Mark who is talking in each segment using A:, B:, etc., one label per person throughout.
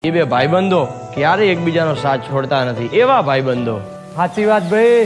A: એ બે ભાઈબંધો ક્યારેય એકબીજાનો સાથ છોડતા નથી, એવા ભાઈબંધો.
B: સાચી વાત ભાઈ.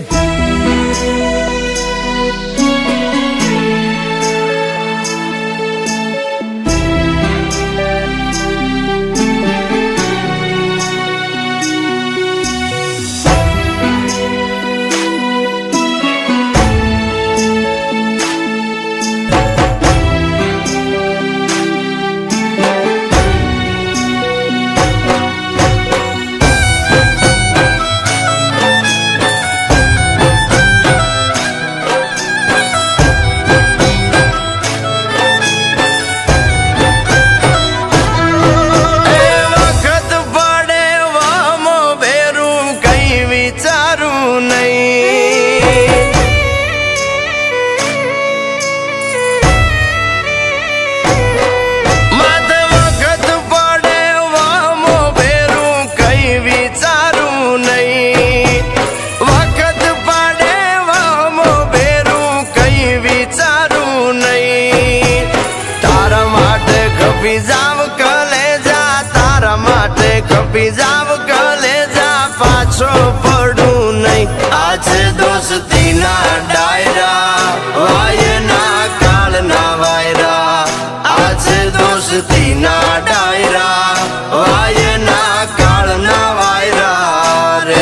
C: કપી જાવ કલેજા પાછો પડું નહીં. આજે દોસ્તી ના ડાયરા વાયના કાળના વાયરા. આજે દોસ્તી ના ડાયરા વાયના કાળના વાયરા રે.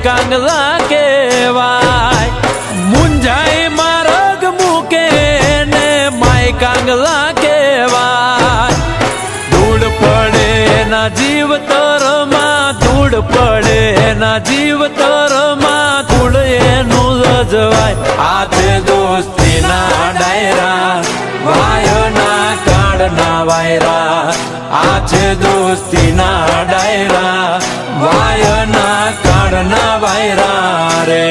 B: કાંગલા કેવાય મુંજાઈ માર્ગ મૂકે ને માય કાંગલા કેવાય. ધૂળ પડે ના જીવ તરમાં, ધૂળ પડે ના જીવ તરમાં, ધૂળ એનું રજવાય. હાથે દોસ્તી ના ડાયરા વાયના કાળના વાયરા. હાથે દોસ્તી ના ડાયરા વાયના કાળના વાયરા રે.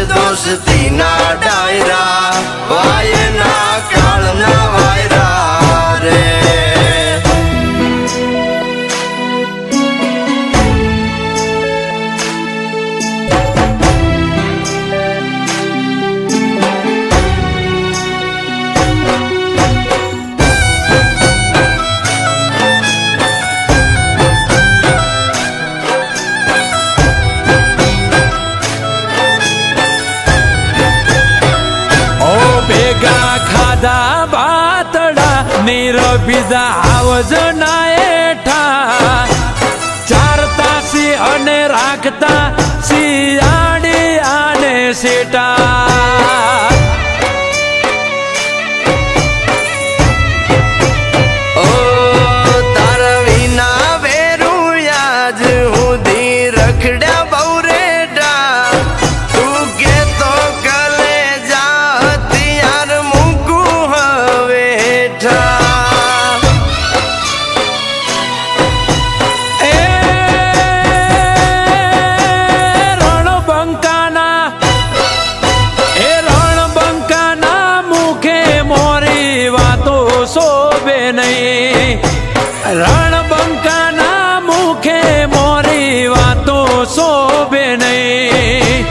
B: દોસ્તી ના ડાયરા વાયના કાળના વાયરા રે. ખાધા બાતડા નીરબીજા આવજના એઠા. ચારતા સી અને રાખતા શિયાળી આને સેટા.
C: ઓ તારા વિના વેરું યાજ સુધી રખડ્યા બહુ રેટા. તું કે તો કલે જા
B: નહીં. રણબંકાના મુખે મોરી વાતો શોભે નહીં.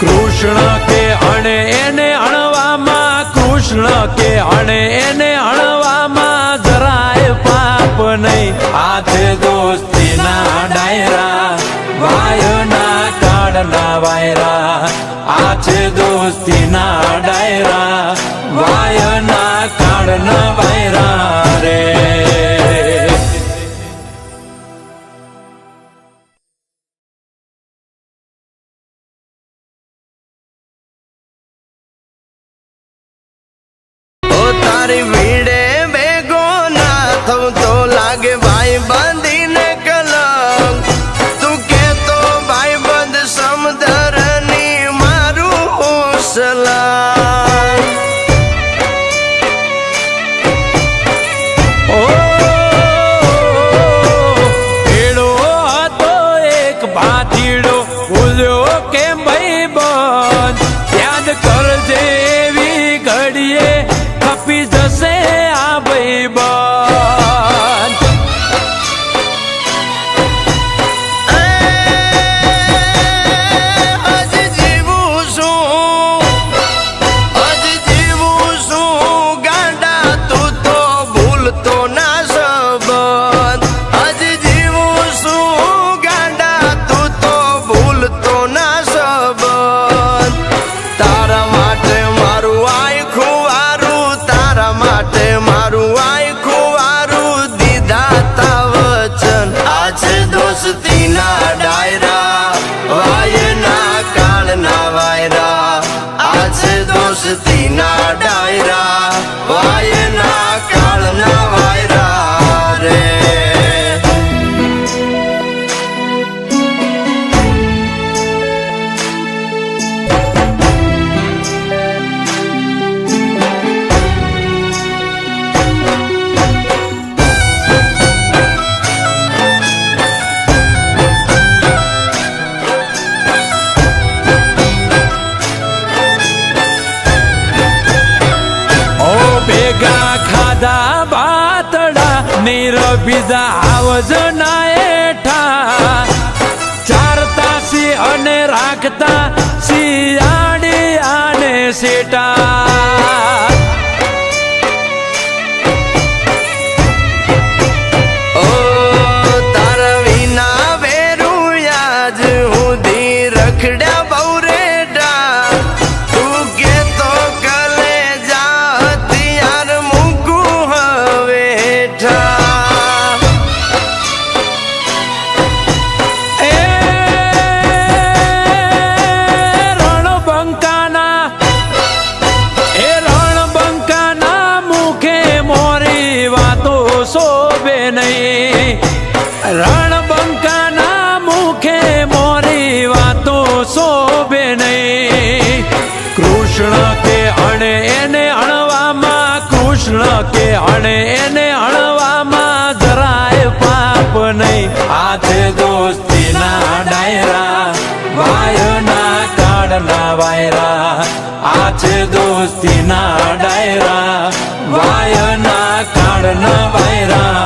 B: કૃષ્ણ કે અણે એને અણવામાં, કૃષ્ણ કે અણે એને અણવામાં જરાય પાપ નહીં. હાથે દોસ્તીના ડાયરા, વાયના કાળના વાયરા. આ છે દોસ્તીના ડાયરા, વાયના કાળના વાયરા રે.
C: તારી ભીડે ભેગો ના થઉં તો લાગે ભાઈ બંધીને કલંક. તું કેતો ભાઈ બંધ સમધરની મારું સલામ.
B: ઓ એડો હતો એક ભાતીડો, ભૂલ્યો કેમ ભાઈ બંધ. યાદ કરજે એવી ઘડીએ ખપી જશે આ ભાઈ બંધ.
C: હજી જીવું છું, હજી જીવું છું ગાંડા, તું તો ભૂલતો ના સંબંધ. હજી જીવું છું ગાંડા, તું તો ભૂલતો ના સંબંધ. તારા માટે મારું આખું વારું, તારા માટે મારું આખું વારું દીધા તા વચન. આ છે દોસ્તીના ડાયરા, વાયના કાળના વાયરા. આ છે દોસ્તીના ડાયરા, વાયના કાળના વાયરા રે.
B: ભેગા ખાધા બાતડા, નીરબીજા આવજના એઠા. ચારતા સી અને રાખતા શિયાળી આને સેટા.
C: ઓ તારા વિના વેરું યાજ સુધી રખડ્યા બહુ રેડા. તું કેતો કલે જા હથિયાર મૂકું હવે હેઠા.
B: એ રણબંકાના, એ રણબંકાના મુખે મોરી વાતો શોભે નહીં. રણબંકાના મુખે મોરી વાતો શોભે નહીં. કૃષ્ણ કે અણે એને અણવામાં, કૃષ્ણ કે અણે એને અણવામાં જરાય પાપ નહીં. હાથે દોસ્તીના ડાયરા, વાયના કાળના વાયરા. આ છે દોસ્તીના ડાયરા, વાયના કાળના વાયરા